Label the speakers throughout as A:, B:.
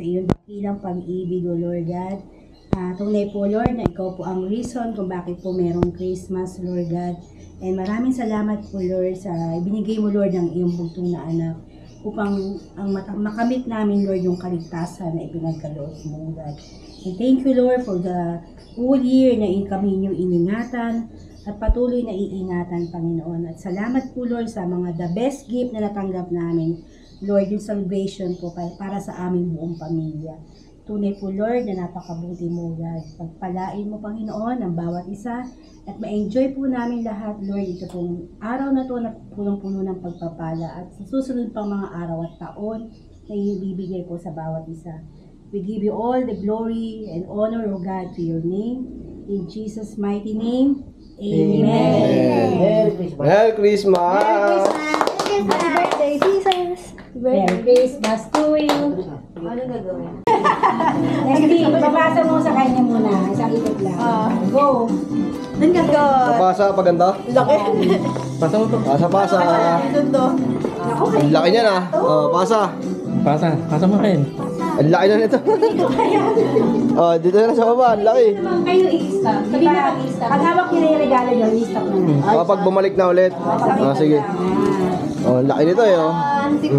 A: sa iyong dakilang pag-ibig, O Lord God. Tunay po, Lord, na ikaw po ang reason kung bakit po merong Christmas, Lord God. And maraming salamat po, Lord, sa ibinigay mo, Lord, ng iyong bugtong na anak upang makamit namin, Lord, yung kaligtasan na ipinagkaloob mo, God. And thank you, Lord, for the whole year na kami inyong iningatan at patuloy na iingatan, Panginoon. At salamat po, Lord, sa mga the best gift na natanggap namin, Lord, yung salvation po para sa aming buong pamilya. Tunay po, Lord, na napakabuti mo, God. Pagpalain mo, Panginoon, ang bawat isa at ma-enjoy po namin lahat, Lord, ito pong araw na to na punong-puno ng pagpapala at sa susunod pang mga araw at taon na ibibigay po sa bawat isa. We give you all the glory and honor, O God, to your name. In Jesus' mighty name, Amen.
B: Merry Christmas.
C: Merry Christmas!
D: Happy birthday, Jesus!
A: Merry Christmas to you.
D: Ano gagawin?
A: Leslie, babasa mo sa kanya muna. Isang ikot lang. Go.
D: Doon ka go!
C: Pasa, paganda?
D: Laki!
E: Pasa mo to.
C: Pasa.
D: Doon to.
C: Ang laki niya na. Oh, pasa.
E: Pasa mo rin.
C: Ang laki na nito. Oh, dito na sa baba. Ang laki.
A: Kayo i-stop. Sabi na i-stop. Pag hawak niyo na yung regalo niyo, i-stop na na.
C: Kapag bumalik na ulit. Ah, sige. Oh, ang laki nito eh. Oh.
D: Okay.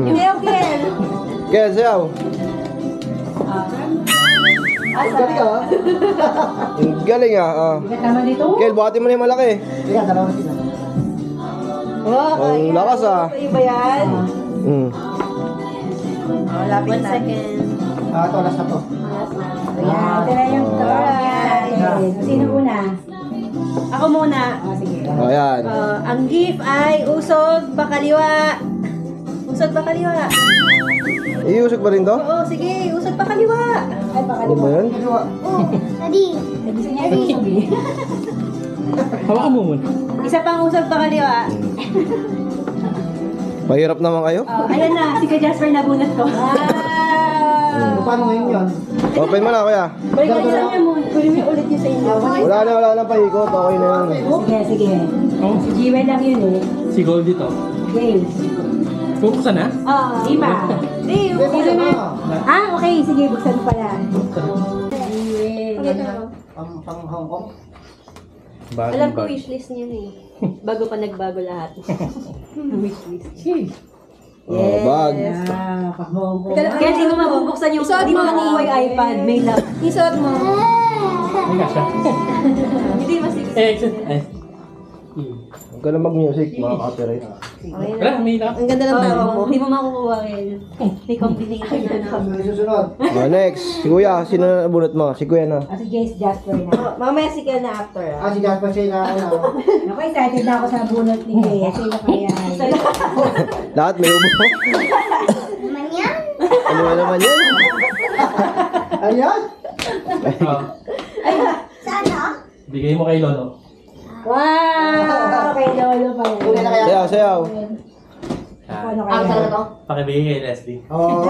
C: Kaya sayaw.
B: Ang galing ah.
C: Ang galing ah. Oh.
A: Bigat naman dito.
C: Kel, buhati mo na yung malaki.
B: Sige, dalawa sila.
C: Ang lakas ah.
D: Iba yan? Lapit na. 1 second.
B: Ito, last na to.
A: Ayan, ito na yung
D: Alright.
A: Sino una?
D: Ako muna.
A: Sige.
C: Oh, yan.
D: Ang gift ay usog pakaliwa. Usog pakaliwa.
C: Iusog ba rin to?
D: Oo, sige. Usog pakaliwa.
A: Ay, baka
C: Ano ba yun?
D: Daddy.
A: gusto niya i-sabi.
E: Hawakan mo muna.
D: Isa pang usog pakaliwa.
C: Pahirap naman kayo?
D: Ayan na. Si Jasper nabunot ko.
B: Paano ngayon yun?
C: Open mo na kuya.
D: Balikan niyo lang niya muna. Kunin mo ulit niyo sa inyo.
C: Wala na paikot. Okay na yan.
A: Sige.
E: Oh,
A: Si Jewel lang yun eh.
E: si Goldie to.
A: Game.
E: Buksan na?
A: Lima.
B: Sino na?
A: Okay. Sige, buksan mo pala.
B: Pang Hong Kong.
D: Alam ko wishlist niya eh. Bago pa nagbago lahat. Wishlist.
C: Oh, bag.
A: Pahongo.
D: Kaya hindi mo mabubuksan yung hindi mo makukuha yung iPad. May love. Isuot mo.
E: Ay, kasha.
D: Hindi masigit.
C: Huwag ka na mag-music. Mga copyright.
E: Wala, may na.
D: Ang ganda ng tawa mo. Hindi mo makukuha rin. May combination na.
B: May susunod.
C: Oh, next. Si kuya. Sino na nabunot mo? Si kuya na.
A: Si Jace Jasper na.
D: Mamaya si Kel na after
B: Si Jasper siya na ano.
A: Ako excited na ako sa bunot ni Kay. Sino kaya?
C: Lahat may ubo. Ano ba naman yan?
B: Ayan?
E: Bigay mo kay Lolo.
A: Wow! Kay Lolo pa yan.
C: Sayaw.
A: Ano kaya?
E: Pakibigay kay Leslie.
B: Oh.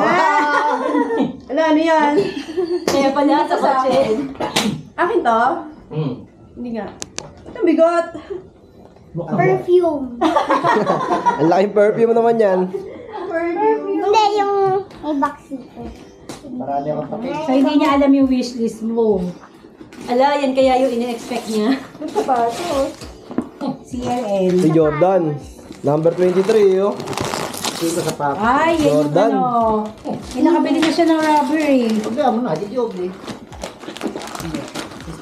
D: Ano yan? Kaya pala sa kotse. Akin to? Hindi nga. Ito ang bigot.
F: Perfume.
C: Ang laking perfume naman yan.
F: Hindi, yung may box dito.
B: Marami akong papel.
A: So, hindi niya alam yung wishlist mo.
D: Ala, yan kaya yung ina-expect niya.
A: CLN.
C: Si Jordan. Number 23, oh.
B: Dito sa pap.
A: Ay, yan yung
C: Jordan.
A: ano. Nakabili na siya ng rubber eh.
B: Huwag mo na, di.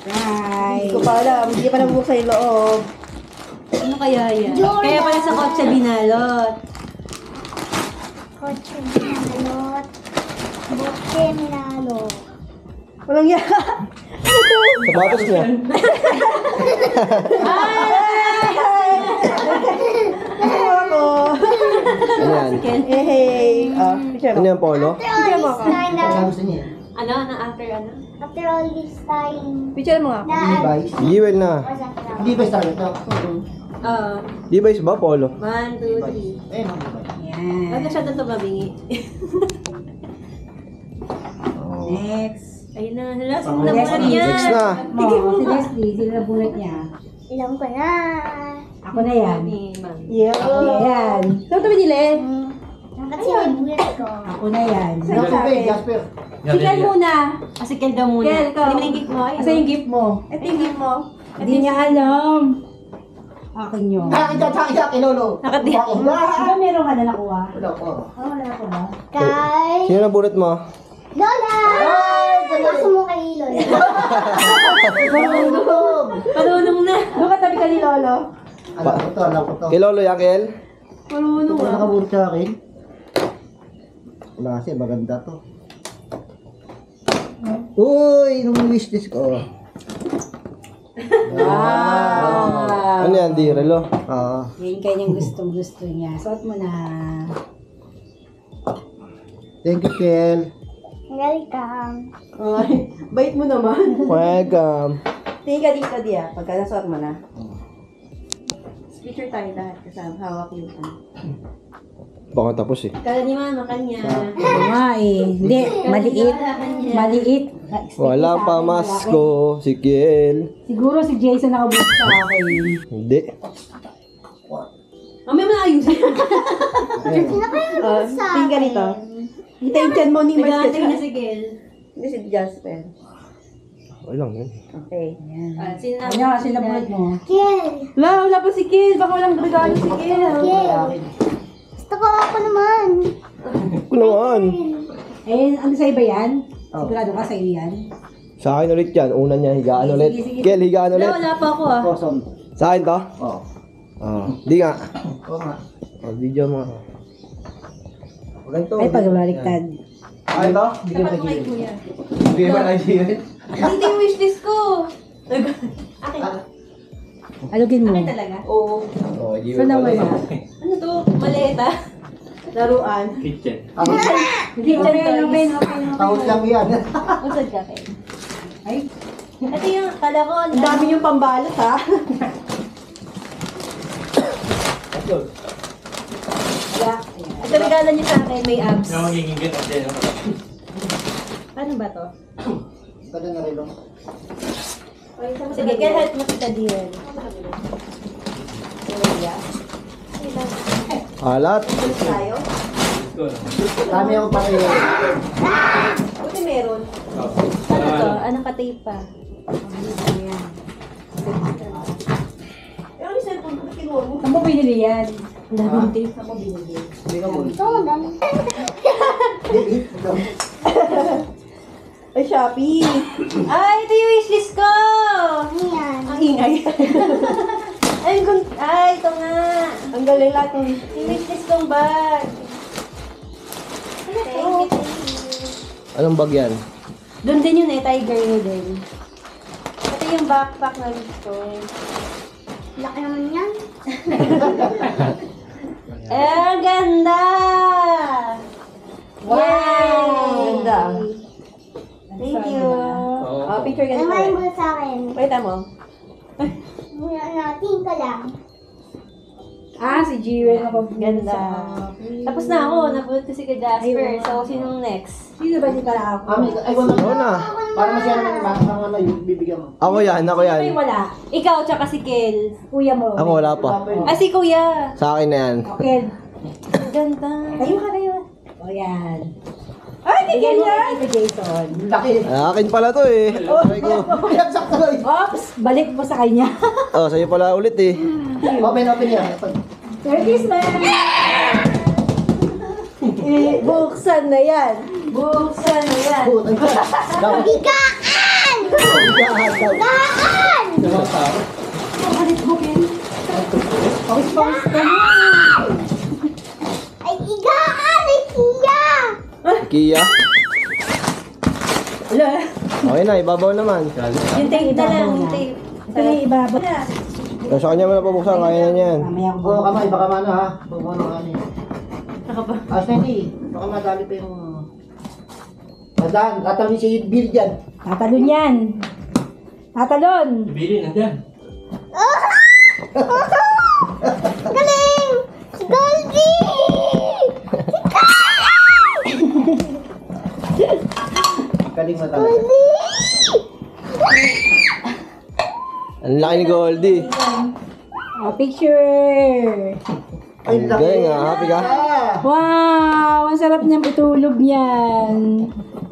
A: Ay.
D: Hindi ko pa alam. Hindi pa nabubuksan yung loob. Ano kaya yan?
F: Jordan.
D: Kaya pala sa kotse binalot.
F: Kotse minalot. Bukse minalot.
D: Walang yan.
C: Sapatos niya.
D: Ako.
C: Ano yan?
D: Hey. Picture
C: Ano
D: mo.
C: yan, Polo?
F: After all this time
B: Ang
F: na,
B: gusto niya.
D: Ano? After ano?
F: after all this time
D: Picture mo nga.
F: na,
B: Levi's.
C: Jewel na.
F: was after all.
B: Levi's talaga ito.
C: Levi's ba, Polo?
D: 1, 2, 3.
B: Eh, mga Levi's.
A: Yan.
D: Ano siya ito mabingi?
A: Next.
D: Ayun na. Hala,
A: Oh,
D: sinabunan niya.
C: Next na.
A: Si Leslie, sino na bunot niya?
F: Alam ko na.
A: Ako na yan.
D: Mami, mami.
A: Ako na yan.
D: Saan ito binili?
F: Ang favorite ko.
A: Ako na yan.
D: Sa'yo sa akin.
B: Jasper.
A: Si Kel muna.
D: Si Kel daw muna.
A: Kel, ikaw.
D: Hindi mo na yung gift mo.
A: Asa yung gift mo?
D: Ito yung gift mo.
A: Hindi niya alam. Akin yun.
B: Akin, Lolo.
D: Nakati-
A: Diba meron ka na nakuha?
B: Wala ko.
A: Wala ko ba?
F: Kay
C: Sino na bunot mo?
F: Lola! Paso mo kay Lola.
D: Marunong na.
A: Doon katabi ka ni Lolo.
B: Alam ko to.
C: Kay Lolo yan, Kel?
D: Marunong
B: Ito
D: na.
B: nakabunot sa akin. Wala kasi, maganda to. Uy, nung wishlist ko.
A: Wow!
C: Ano yan, di relo?
B: Oo.
A: Yan kanyang gustong-gusto niya. Suot mo na.
B: Thank you, Kel.
F: Welcome.
D: Ay, bait mo naman.
C: Welcome.
D: Tingin ka dito, Dia. Pagka nasuot mo na. Picture tayo lahat kasama. Hawak yung ano.
C: Baka tapos eh.
D: Kala ni Mama kanya.
A: Oo nga eh. Hindi, maliit. Maliit. Expect
C: Walang
A: sa akin,
C: pamasko, si Kel.
A: Siguro si Jason nakabuti sa akin.
C: Hindi.
D: Mamaya mo na ayusin.
F: Sino kayo nag sa
D: Tingin ka dito. Kita yung chan mo ni Mars.
G: Nag-aantay na si Gil.
D: Hindi si Jasper.
C: Okay lang yun.
D: Okay.
A: Yan.
G: Sino na?
A: Ano kasi nabunod mo?
F: Kel.
D: Wala pa si Kil. Baka walang regalo si Kil.
F: Kel. Gusto ko ako naman.
C: Ako naman.
A: Eh, ano sa'yo ba yan? Sigurado ka sa'yo yan?
C: Sa akin ulit yan. Una niya, higaan ulit.
A: Sige.
C: Kel, higaan ulit.
G: Wala pa ako ah.
B: Awesome.
C: Sa akin to?
B: Oo.
C: Oo. Di nga.
B: Oo nga.
C: Oh, video mo.
B: Ganito.
A: Ay, pagbaliktad.
B: Ay, ito?
G: Sapat mo kay Kuya.
B: Hindi ba na siya?
G: Hindi yung wishlist ko. Akin.
A: Alugin mo.
G: Akin talaga.
B: Oo.
C: Oh, di
A: So, nawala.
G: Ano to? Maliit ah.
D: Laruan.
E: Kitchen.
A: Hindi, open.
B: Tawag lang yan.
G: Usad ka kayo.
A: Ay,
G: Ito yung kala ko.
D: Ang dami yung pambalot ha.
A: wala.
G: Ito regalo niyo sa akin. May abs.
E: Na magiging ganun din.
G: Paano ba to?
B: Kada na rin lang.
G: Sige, kaya help mo kita din.
C: Alat.
D: Tayo.
B: Dami ako pati.
D: Buti meron.
G: Ano to? Anong ka-tape pa?
D: Eh, ano yung cellphone ko? Kinuha mo.
A: Saan mo binili yan?
G: Ang daming tape.
B: Hindi ka mo.
F: Ito, dami.
D: Ay, Shopee.
G: Ay, ito yung wishlist ko!
F: Ano yan?
D: Ang ingay.
G: Ay, ito nga.
D: Ang galing lahat ng
G: Yung wishlist kong bag. Thank you, thank you.
C: Anong bag yan?
G: Doon din yun eh, tiger yun din. Ito yung backpack na gusto.
F: Laki naman yan.
G: Eh, ang ganda!
A: Wow!
G: Yay!
D: Ganda.
G: Thank you.
D: Ah, picture ka
F: Ano
D: nito.
F: nga yung sa akin?
D: Pakita mo.
F: Tingin ka lang.
A: Ah, si Jiren ako
G: Ganda. Tapos na ako, napulot ko si ka Jasper. So, sinong next?
A: Sino ba yung pala ako?
B: Ay, wala.
C: Oo na.
B: Para masyado naman mga ano yung bibigyan mo.
C: Ako yan, ako yan.
A: Ay, wala.
G: Ikaw, tsaka si Kel.
A: Kuya mo.
C: Ako wala pa.
G: Ah, si Kuya.
C: Sa akin na yan.
A: Okay.
G: Ganda.
A: Kayo ka kayo. O yan. Ay, tigil yan! Ito, Jason.
B: Laki.
C: Akin pala to eh. Aray ko.
B: Yan, sakto lang.
A: Oops! Balik mo sa kanya.
C: Oh, sa'yo pala ulit eh.
B: Open yan.
A: Merry Christmas!
D: Buksan na yan.
G: Buksan na yan.
F: Higaan! Higaan! Ay, higaan! Ay, Kia!
C: Kia.
D: Wala.
C: Okay na, ibabaw naman.
G: Yung tape na lang, yung tape.
A: Ito yung ibabot.
C: Sa kanya mo na pabuksan, kaya na yan.
A: Mamaya ko.
B: Oo, kamay. Baka mano ha. Baka mano ano yan. Ah, Sandy. Baka madali pa yung... Madaan. Katalin si Bill dyan.
A: Tatalon yan. Tatalon!
E: Ibili, nandyan.
F: Galing! Si Goldie!
B: Kaling madali.
F: Goldie!
C: Ang laki ni Goldie.
A: Oh, picture!
B: Ay, laki.
C: Galing ah, happy ka?
A: Wow! Ang sarap niyang itulog niyan.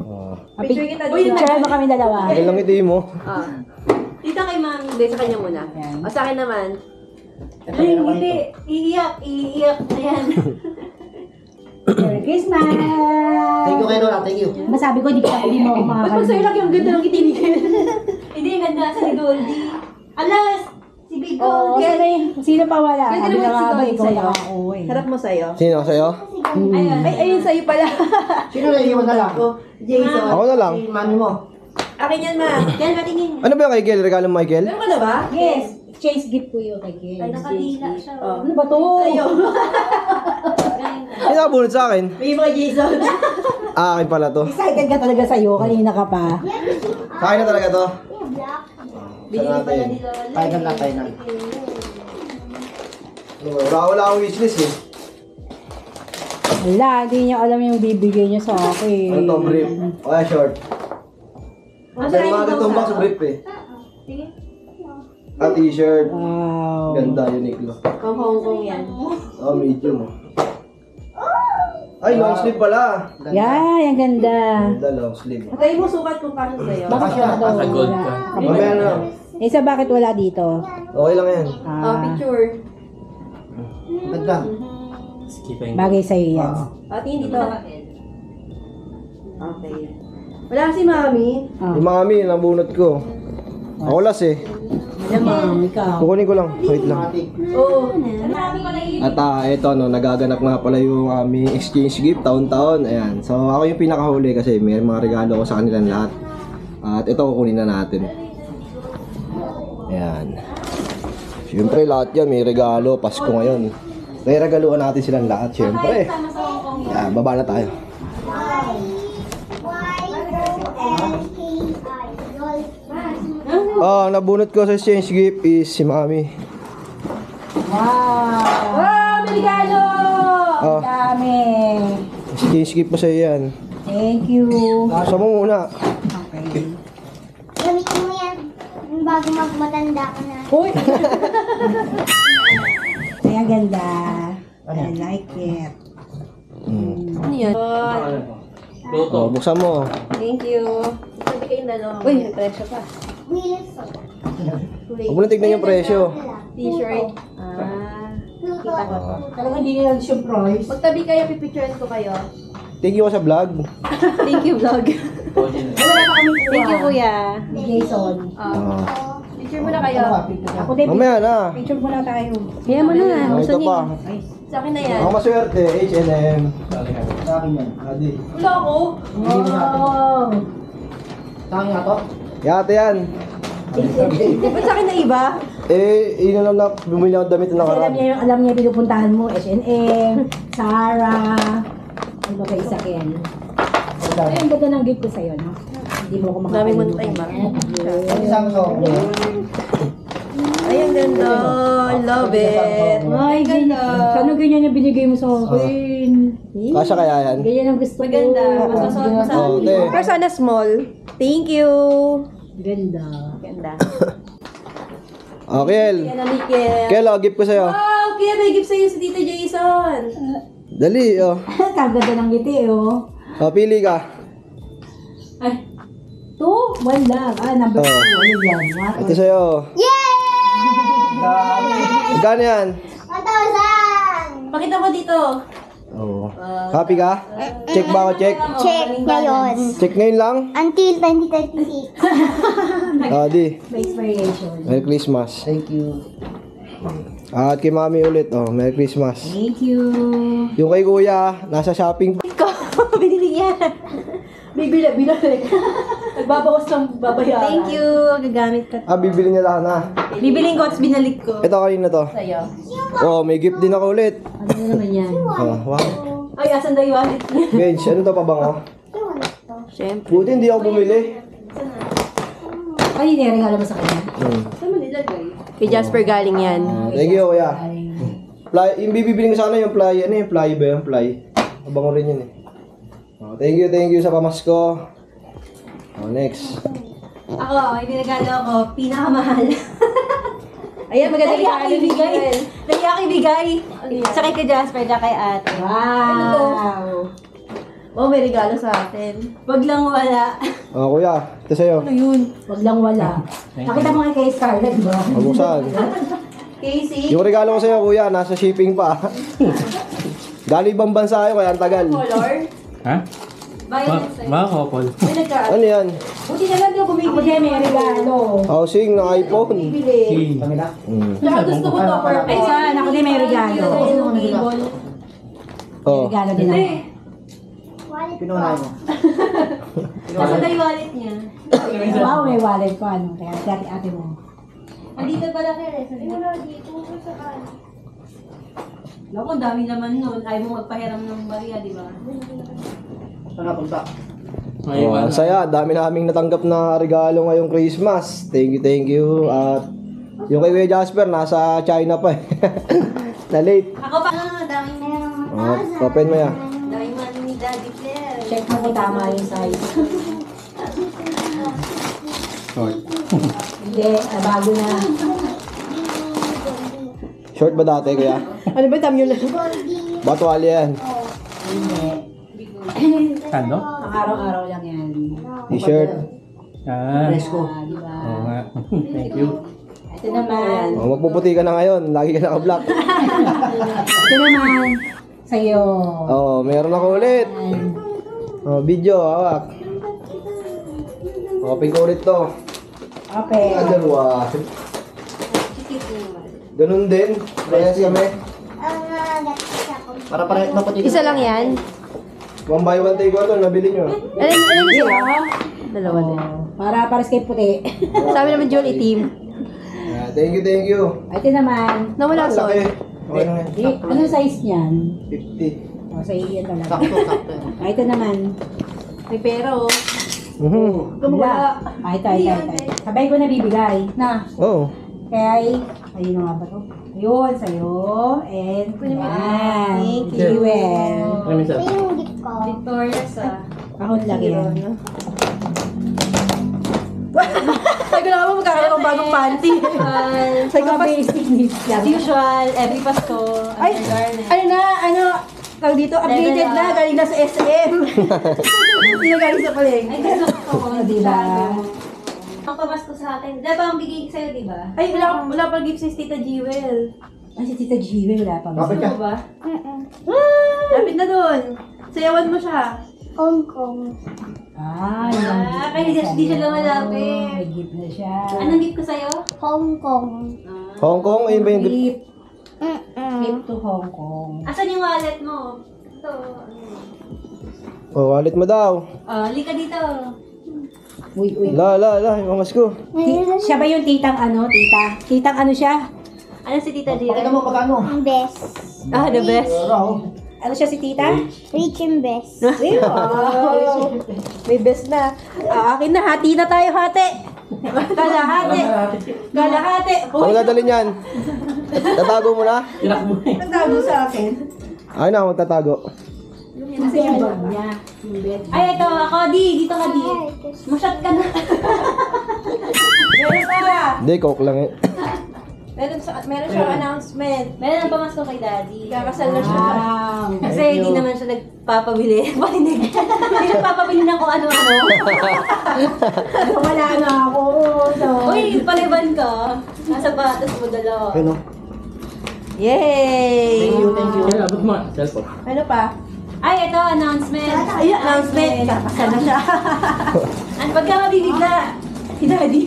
C: Oh.
D: Picture kita
A: Picture mo kami dalawa.
C: Galing lang ito mo.
D: Tita kay mami. Hindi, sa kanya muna.
A: Ayan.
D: O sa akin naman.
G: Ay, hindi. Iiyak. Ayan.
A: Merry Christmas!
B: Thank you kay Lola, thank you.
A: Masabi ko, di mo ako
D: Ba't pa
A: makakalimutan.
D: sa'yo lang yung ganda ng kitinigil?
G: Hindi, ganda sa ni Goldie. Alas! Si Big
A: Oo,
G: Goldie.
A: sino pa wala?
D: Ganda
A: Sabi
D: naman
A: na
D: si
A: nga ba,
D: Goldie
A: ikaw
D: sa'yo.
A: na ako eh.
D: Harap mo sa'yo.
C: Sino sa'yo?
G: Ayan.
D: Ay, ayun sa'yo pala.
B: Sino na iwan na lang?
D: Jason.
C: Ako na lang.
B: Si mami mo.
D: Akin yan, ma.
G: Yan, patingin.
C: Ano ba yung kay Gel? Regalo mo kay Gel?
D: Meron ka na ba?
A: Yes, Chase gift po yun kay Ken.
G: Ay, nakatila siya.
D: Oh.
A: Ano ba to?
D: Sa'yo.
C: Hindi nakabunod sa akin.
D: May mga Jason.
C: Ah, akin pala to.
A: Excited ka talaga sa'yo, kanina ka pa.
C: Sa akin na talaga to.
G: Binili pala ni Lola.
B: Final na, final.
C: Wala akong wishlist eh.
A: Wala, hindi niya alam yung bibigay niya sa akin.
C: Ano to, brief? O kaya short.
D: Ano
C: Pero mga ganitong box, brief eh. Ah, t-shirt.
A: Wow.
C: Ganda, Uniqlo.
D: Pang Hong Kong yan.
C: Oh, medium. Ay, long sleeve pala.
A: Yan, ang ganda.
C: Ganda, long sleeve.
D: Patayin mo sukat kung kasya sa'yo.
A: Bakit wala daw?
E: Nasa gold
A: Wala.
E: ka.
C: Mamaya na lang.
A: Isa, bakit wala dito?
C: Okay lang yan.
D: Oh, picture.
B: Ganda.
E: Skipping.
A: Bagay sa'yo yan.
D: O, tingin dito. Okay. Wala si mami.
C: Yung mga amin, nabunot ko. Ako last eh.
A: Alam mo, ikaw.
C: Kukunin ko lang. Wait lang.
D: Oo.
C: At eto no, nagaganap nga pala yung aming exchange gift taon-taon. Ayan. So ako yung pinakahuli kasi may mga regalo ko sa kanilang lahat. At ito kukunin na natin. Ayan. Siyempre lahat yan may regalo. Pasko ngayon. May regaluan natin silang lahat siyempre. Ayan, baba na tayo. Nabunot ko sa exchange gift is si Mami.
A: Wow!
D: Wow, may regalo!
C: Oh,
A: Dami.
C: exchange gift pa sa'yo yan.
A: Thank you.
C: Gusto mo muna.
A: Okay.
F: Gamitin mo yan bago magmatanda ka na.
A: Uy! Ay, ang ganda. I like it.
D: Ano yan?
C: Oh, buksan mo.
D: Thank you. Sabi kayong dalawa. Uy, may presyo pa.
F: Wilson.
C: Huwag mo na tignan yung presyo.
D: T-shirt. Ah. Kita ko to.
A: Talagang hindi nila yung price.
D: Magtabi kayo, pipicturean ko kayo.
C: Thank you ko sa vlog.
D: Thank you, vlog. Thank you, kuya.
A: Jason.
C: Oh.
D: Picture mo na kayo.
A: Ako din.
C: Mamaya na.
A: Picture muna tayo.
D: Kaya mo na.
C: Oh, ito pa.
D: Sa akin na yan.
C: Ako maswerte. H&M.
B: Sa akin yan.
C: Adi.
D: Wala ako.
B: Hindi mo sa akin.
A: Wow!
B: Sa akin nga to.
C: Yate yan.
D: Ba't sa akin na iba?
C: Yun na lang na bumili ako damit na nakaraan.
A: Alam niya yung pinupuntahan mo. H&M, Zara. Ano ba kayo sa Ken? Ay, ang ganda ng gift ko sa'yo, no? Hindi mo ako
D: Dami mo
A: makakalimutan.
D: na tayo,
B: Ang isang so.
D: Ay, ang ganda. Love it.
A: Ay, ganyan. Sana ganyan yung binigay mo sa akin.
C: Kasya kaya yan?
A: Ganyan ang gusto ko.
D: Maganda. Masasuot mo sa
C: Oh, te.
D: Pero sana small. Thank you.
A: Ganda.
D: Ganda.
C: Okay,
D: Yan ang Kel.
C: Kel, gift ko sa'yo.
D: Wow, kaya may gift sa'yo si Tito Jason.
C: Dali, oh.
A: Kaganda ng ngiti, oh.
C: Oh, pili ka.
A: Ay. 2? 1 lang. Number 2.
C: Oh.
A: Ano yan?
C: Ito sa'yo. Magkano yan?
F: 1,000!
D: Pakita mo dito.
C: Oh. Happy ka? Check ba ako? Check?
F: Check ngayon.
C: Check ngayon lang?
F: Until 2036.
C: Di.
A: May expiration.
C: Merry Christmas.
B: Thank you.
C: At kay Mami ulit, oh. Merry Christmas.
A: Thank you.
C: Yung kay Kuya, nasa shopping.
D: Binili niya. May binalik. Nagbabawas ng babayaran. Thank you. Gagamit ka.
C: Bibili niya lang na.
D: Bibiling ko at binalik ko.
C: Ito kanina to.
D: Sa'yo.
C: Oh, may gift din ako ulit.
A: Ano na naman yan?
C: Oh, wow.
D: Ay, asan daw yung wallet niya?
C: Bench, ano to pabango?
D: Siyempre.
C: Buti hindi ako bumili.
A: Ay, niregalo mo sa kanya?
D: Saan mo nilagay? Kay Jasper galing yan.
C: Thank you, Kuya.
A: Ay.
C: Fly, yung bibili ko sana yung fly, ano yung fly ba yung fly? Mabango rin yun eh. Oh, thank you sa pamasko. Oh, next.
G: Ako, may binagalo ako, pinakamahal.
D: Ayan, maganda
G: Nahiya
D: regalo
G: kay
D: ni
G: Bigay.
D: Joel.
G: Nahiya kay Bigay. Sa kay Jasper na kay ate.
A: Wow!
D: Oh, may regalo sa atin.
G: Wag lang wala.
C: Oh, kuya, ito sa'yo.
D: Ano yun?
A: Wag lang wala. Nakita mo nga kay Scarlett, di ba?
C: Pabuksan.
G: Casey.
C: Yung regalo ko sa'yo, kuya, nasa shipping pa. Galing ibang bansa kayo, kaya ang tagal.
D: Color?
E: Ha?
G: Bayan yan sa'yo.
E: Mga couple.
D: May nagka...
C: Ano yan?
D: Buti na lang yung
A: Ako
D: bumibili.
A: din may regalo.
C: Housing na iPhone.
D: Bumibili.
E: Key.
B: Pamila?
D: Saka gusto ko to for
A: Ay, saan? Ako din may regalo. May
C: Oh.
A: regalo din ako.
B: Pinunahin mo.
G: Nasa na yung wallet niya.
A: Wow, may wallet ko. Ano? Kaya ate mo.
G: Andito pala kay Reza. Wala dito. Lako, ang dami naman nun. Ayaw mo magpahiram ng bariya, di ba?
B: Saan napunta?
E: May
C: Oh,
E: iwan.
C: ang saya, dami naming natanggap na regalo ngayong Christmas. Thank you. At yung kay Kuya Jasper, nasa China pa eh. Na late.
G: Ako pa. Dami
C: Open mo yan.
G: Dami man ni Daddy Claire.
A: Check mo kung tama yung size.
E: Short.
A: Hindi, bago na.
C: Short ba dati, kuya?
D: Ano ba tam yun?
C: Batwali yan.
E: Kano?
A: Ang araw-araw lang yan.
C: T-shirt.
E: Ah.
B: Presko.
A: Di ba?
E: Oo nga. Thank you.
A: Ito naman.
C: Oh, magpuputi ka na ngayon. Lagi ka naka-black.
A: Ito naman. Sa'yo.
C: Oh, meron ako ulit. Oh, video, hawak. Open ko ulit to.
A: Okay.
C: Ah, dalawa. Ganun din. Parehas kami.
B: Para pareho na pati.
D: Isa lang yan.
C: 1 by 1 take 1 to, nabili nyo.
D: Ano sila? Dalawa din.
A: Para pares kay puti.
D: Sabi naman Joel, itim.
C: Ah, thank you.
A: Ito naman.
D: Nawala
C: Ang
D: sa
C: laki. Okay na yan.
A: Anong size niyan?
C: 50.
A: O, sa iyo talaga.
B: Sakto.
A: Ito naman.
D: May pera oh.
C: Mhm.
A: Wala. Ito. Sabay ko na bibigay. Na.
C: Oh.
A: Kaya, ayun na nga ba to? Ayun, sa'yo. And, yan.
D: Thank you.
A: Jewel.
E: Ano yung isa?
G: Victoria sa...
A: Ako lagi yan.
D: Sabi ko na nga magkakaroon ng bagong panty. Sabi ko
A: Mga
D: pa,
A: basic needs lang.
G: As usual, every Pasko,
D: ay, ano, tawag dito, updated
G: Level
D: na,
G: up.
D: galing na sa SM. Hindi na galing sa palengke.
G: Ay, gusto ko po.
A: Diba?
G: Ang pamasko sa akin. Diba ang bigay ko sa'yo, diba?
D: Ay, wala pa gift si Tita Jewel.
A: Ay, si Tita Jewel, wala pa.
B: Kapit ka.
G: Ano ba?
D: Lapit na dun. Sayawan mo siya.
F: Hong Kong.
A: Ah,
G: Ah, kaya di siya lumalapit.
A: May gift na siya.
G: Anong gift ko sa'yo?
F: Hong Kong.
C: Hong Kong, ayun ba yung
A: Gift. Gift to Hong Kong.
G: Asan yung wallet mo? Ito.
C: Oh, wallet mo daw.
G: Lika dito.
A: Uy.
C: Yung mas ko.
A: Siya ba yung titang ano, tita? Titang ano siya?
G: Ano si Tita
B: Pakita
G: Jewel?
B: mo magkano.
F: Ang best.
D: Ah, the best.
A: Ano siya si tita?
F: Rich and best.
D: Wow. May best na. Akin na, hati na tayo, hati. Kalahati. Kalahati.
C: Ano dadalhin yan? Tatago mo na?
E: Tinakbo eh.
D: Nagtago sa akin.
C: Ay na, magtatago.
A: Nasa yung bag niya. Yung bed.
G: Ay, ito. Ako, dito ka, di. Masyat ka na.
D: Meron pa.
C: Hindi, coke lang eh.
D: Meron siyang announcement.
G: Meron ang pamasko kay Daddy.
D: Kakasal na siya.
A: Wow.
G: Kasi hindi naman siya nagpapabili. Paninig. Hindi nagpapabili ng kung ano-ano.
A: Wala na ako. So,
G: Uy, paliban ka. Nasa batas mo dalawa.
B: Ano?
D: Yay!
B: Thank you.
E: Kaya abot mo. Cellphone.
D: Ano pa?
G: Ay, ito, announcement.
D: Ay, announcement. Kakasal na siya.
G: Ano, pagka mabibigla, si Daddy.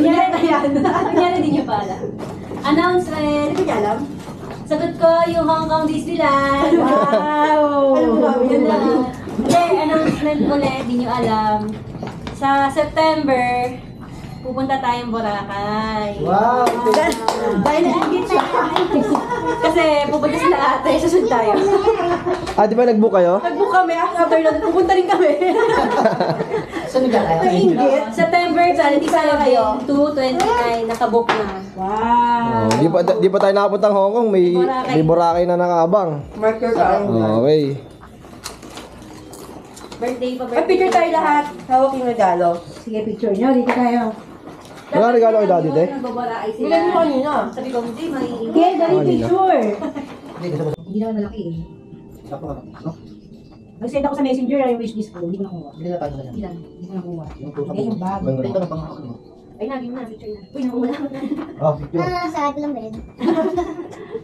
G: Kunyari din niyo pala. Announcement.
D: Hindi niya alam.
G: Sagot ko yung Hong Kong Disneyland.
D: Wow!
G: Alam mo namin yun na. Hindi, announcement ulit, di nyo alam. Sa September, pupunta tayong Boracay.
B: Wow.
D: Dahil na-engage siya.
G: Kasi pupunta sila ate, susunod tayo.
C: Ah, di ba nag-book kayo?
D: Nag-book kami, after nun, pupunta rin kami.
B: Saan nila kayo?
D: Na-ingit.
G: September 27 to 29, nakabook na.
A: wow.
C: Di pa tayo nakapuntang Hong Kong, may Boracay na nakaabang.
D: Mark your calendar.
C: Okay.
G: Birthday pa,
D: Ay, picture tayo lahat. Hawak yung regalo.
A: Sige, picture nyo. Dito tayo.
C: Wala regalo kay daddy, te?
G: Nagbabara ay sila.
D: Bilan mo kanina.
G: Sabi ko, hindi, may
A: Okay, dali
C: Kanina.
A: picture.
B: Hindi, gusto mo.
A: Hindi naman malaki eh.
B: Ano?
A: Nag-send ako sa messenger yung wishlist ko. Hindi ko nakuha.
B: Hindi na tayo ganyan.
A: Ilan? Hindi ko nakuha.
B: Yung puso
A: Hindi, yung bag.
B: Ito na pang ako.
G: Ay, naging na, picture na. Uy, nakuha na.
B: Oh, picture.
F: Sa akin lang rin.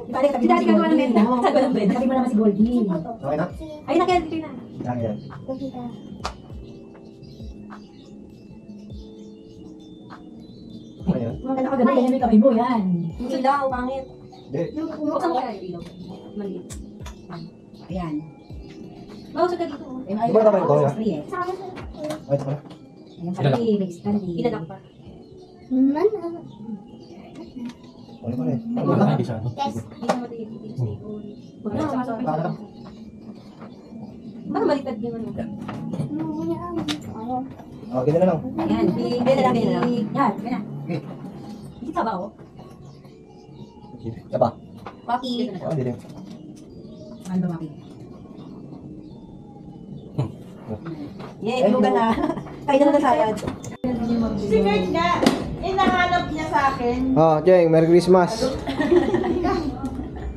A: Dali, tabi
G: Dati gagawa ng benta. Sabi ng benta.
A: Tabi mo naman si Goldie.
B: Okay na?
G: Ay, nakaya picture na.
B: Yan, yan.
F: Nakita.
B: Ano yan?
A: Mga nakaganda yan may kamay mo yan.
G: Yung ilaw, pangit.
B: Hindi.
G: Buksan mo kaya yung ilaw. Maliit.
A: Ayan.
G: Mausag ka dito.
A: Eh,
B: Di ba naman ito,
A: sa
B: yan?
A: free eh.
B: Ay, ito pala.
A: Ayan, Candy, may candy.
G: Iladak pa.
F: Man.
B: Ano pa rin?
E: Hindi siya, no?
F: Yes.
G: Hindi na matiit. Hindi sa ikon. Wag na, masok pa.
B: Para lang.
G: Parang baliktad yung ano.
B: Oh, ganyan na lang.
A: Ayan, big.
G: Ganyan lang, ganyan lang.
A: Yan, ganyan.
G: Hindi ka ba, oh?
B: Isa pa.
G: Maki.
B: Oh, hindi din.
A: Ano ba maki?
D: Yay, ilugan na. Kain na ng salad.
H: Si Kurt nga, hinahanap niya sa akin.
C: Oh, Jeng, Merry Christmas.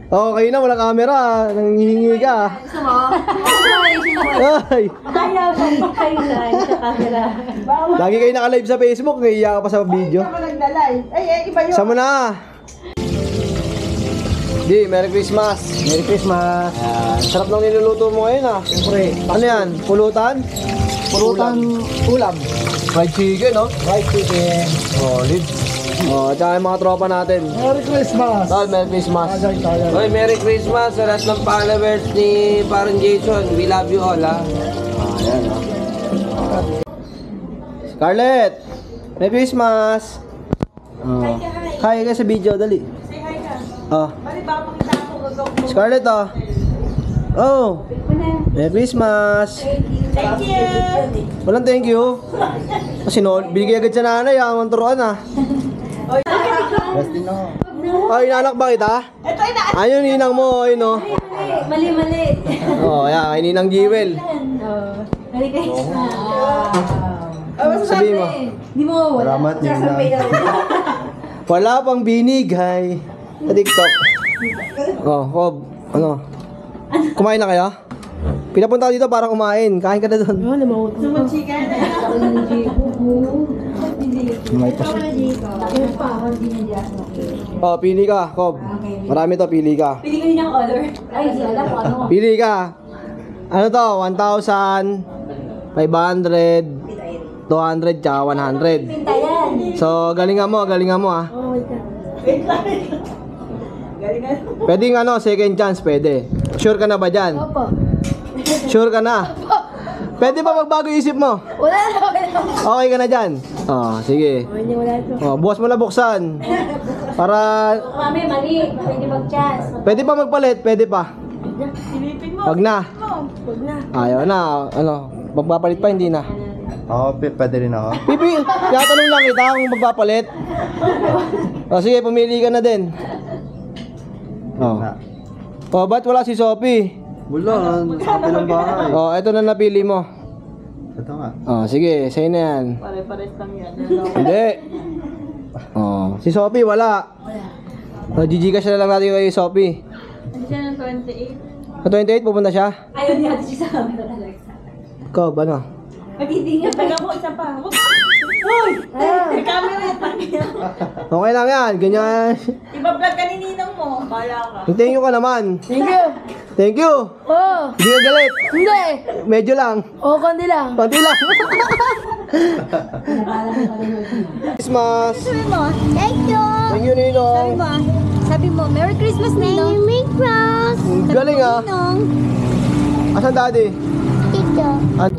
C: Oh, kayo na, wala camera. Nanghihingi ka.
G: Gusto mo? Ay, sino mo?
C: Ay,
G: Ayaw, ay, sa camera.
C: lagi kayo naka-live sa Facebook, naiiyak ka pa sa video.
H: Ako nagda-live. Ay, iba yun.
C: Sama na. Di, Merry Christmas. Merry Christmas. Sarap ng niluluto mo ngayon ah.
B: Siyempre,
C: Ano yan? Pulutan?
B: pulutan ulam.
C: Fried chicken, no?
B: Fried chicken.
C: Solid. Oh, at saka yung mga tropa natin.
B: Merry Christmas!
C: Tol, Merry Christmas.
B: Tayo.
I: Hoy, Merry Christmas sa lahat ng followers ni Parang Jason. We love you all, ha?
C: Ayan, oh. Scarlett! Merry Christmas! Oh. Hi ka sa video, dali.
H: Say hi ka.
C: Oh.
H: Bali ba makita ako gagawin?
C: Scarlett, oh. Oh. Merry Christmas!
H: Thank you!
C: Walang thank you. Kasi no, binigay agad sa nanay, ang turuan ah.
B: Resting na.
C: Ay, inanak ba kita?
H: Ito ina.
C: Ayun, ninang mo, ayun oh.
G: Mali, mali.
C: Oh, ayan, kay ninang Jewel.
G: Oh, Merry Christmas.
C: Sabihin mo.
G: Hindi mo wala.
B: Salamat, Nina.
C: Wala pang binigay sa TikTok. Oh, Kob, ano? Kumain na kayo? Pinapunta ko dito para kumain. Kain ka na doon.
H: Sumachika na.
C: May pas. Oh, pili ka, Kob. Marami to, pili ka.
G: Pili ko din ang color. Ay, hindi alam ko ano.
C: Pili ka. Ano to? 1,000, 500, 200, tsaka 100.
G: Pinta yan.
C: So, galingan mo ah. Pwedeng ano, second chance, pwede. Sure ka na ba dyan?
F: Opo.
C: Sure ka na? Pwede ba magbago isip mo?
F: Wala na.
C: Okay ka na dyan? Oh, sige. Oh, bukas mo na buksan. Para,
G: Mami, mali. Pwede mag-chance.
C: pwede pa magpalit, pwede pa.
H: Silipin mo.
C: Wag na.
H: Huwag na.
C: Ayaw na, ano, magpapalit pa, hindi na.
B: Oo, pwede rin ako.
C: Pipi, tinatanong lang kita kung magpapalit. O sige, pumili ka na din. Oh. Oh, ba't wala si Sophie?
B: Wala, sabi ng bahay.
C: Oh, eto na napili mo.
B: Ito nga.
C: Oh, sige, sa'yo na yan.
H: Pare-pares lang yan.
C: Hindi. Oh, si Sophie wala. Oh, Gcash na lang natin kay Sophie.
H: Ano siya ng 28?
C: Sa 28 pupunta siya?
G: Ayaw niya siya sa camera talaga.
C: Ikaw, ano?
G: Magtitingin pa.
H: Taga mo, isa pa. Huwag ka. Uy! May camera yan.
C: Okay lang yan, ganyan.
H: Iba-vlog ka ni Ninong mo. Bala ka.
C: Thank you ka naman.
F: Thank you.
C: Thank you.
F: Oh.
C: Hindi ka galit.
F: Hindi.
C: Medyo lang.
F: Oh, kundi lang.
C: Konti lang. Christmas.
F: Thank you.
C: Thank you, Ninong.
F: Sabi mo, Merry Christmas, Ninong. Merry Christmas.
C: Galing ah.
F: Ninong.
C: Asan daddy?
F: Tito.
C: At,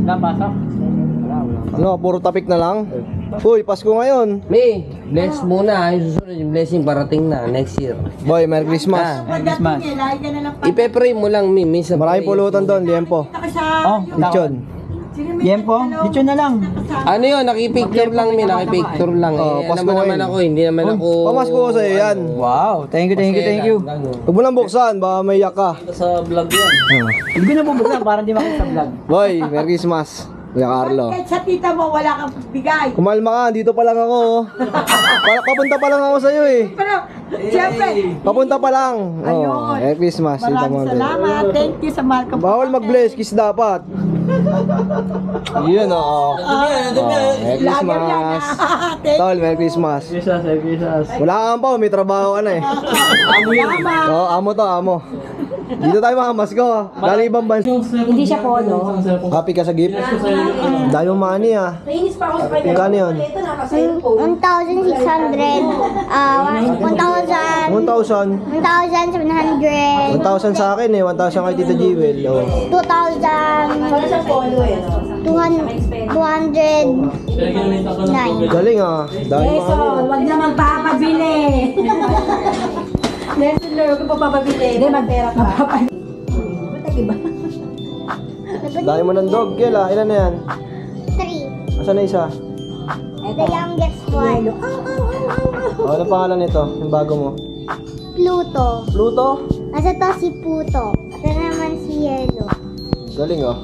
E: Napasok?
C: ano, puro tapik na lang? Uy, Pasko ngayon.
I: May, bless muna. Yung susunod yung blessing parating na next year.
C: Boy, Merry Christmas.
E: Christmas.
H: Lahat ka na ng
I: Ipe-pray mo lang, Mi. Minsan
C: Maraming
I: pray.
C: pulutan doon, liempo.
E: Oh,
C: Lechon.
E: Yempo? Dito na lang.
I: Ano yun? Nakipicture lang, Mi. Nakipicture lang.
C: Oh,
I: Eh,
C: Pasko
I: naman
C: ngayon.
I: ako. Hindi naman ako...
C: Pamasko ko sa'yo yan.
E: Wow, thank you, thank you, thank you.
C: Huwag mo lang buksan, baka maiyak ka.
I: Sa vlog yan.
E: Hindi ko na bubuksan para hindi makita sa vlog.
C: Boy, Merry Christmas. Kuya Carlo.
H: Kahit sa tita mo, wala kang bigay.
C: Kumalma ka, dito pa lang ako. oh. Papunta pa lang ako sa'yo eh.
H: Pero, siyempre,
C: Papunta pa lang.
H: Ayun.
C: Oh, Merry Christmas. Tita
H: maraming
C: Model.
H: salamat. Thank you sa mahal ka.
C: Bawal mag-bless, kiss dapat. Yun oo. Merry
H: Lager yan.
C: Christmas.
H: Thank
C: Tol, Merry Christmas. Wala ka pa, may trabaho ka na eh. Oo, amo to, amo. Dito tayo makamas ko. Galing ibang bansa.
A: Hindi siya polo.
C: Happy ka sa gift? Dahil mo money ah.
A: Nainis pa ako sa kanya.
C: Magkano yun?
A: Ito naka-cellphone.
F: 1,600. 1,000.
C: 1,000.
F: 1,700.
C: 1,000 sa akin eh. 1,000 kay Tita Jewel. Oh.
F: 2,000.
A: Wala siyang polo eh.
F: 209.
C: Galing ah. Dahil mo money.
A: Wag na magpapabili.
D: Lesson learned, huwag ka papapabili.
A: Hindi, magpera ka. Ba't iba?
C: Dahil mo ng dog, Kel ah. Ilan na yan?
F: 3.
C: Asan na isa?
F: The youngest one.
C: Oh, ano pangalan nito? Yung bago mo?
F: Pluto.
C: Pluto?
F: Nasa to si Puto. Ito naman si Yellow.
C: Galing oh.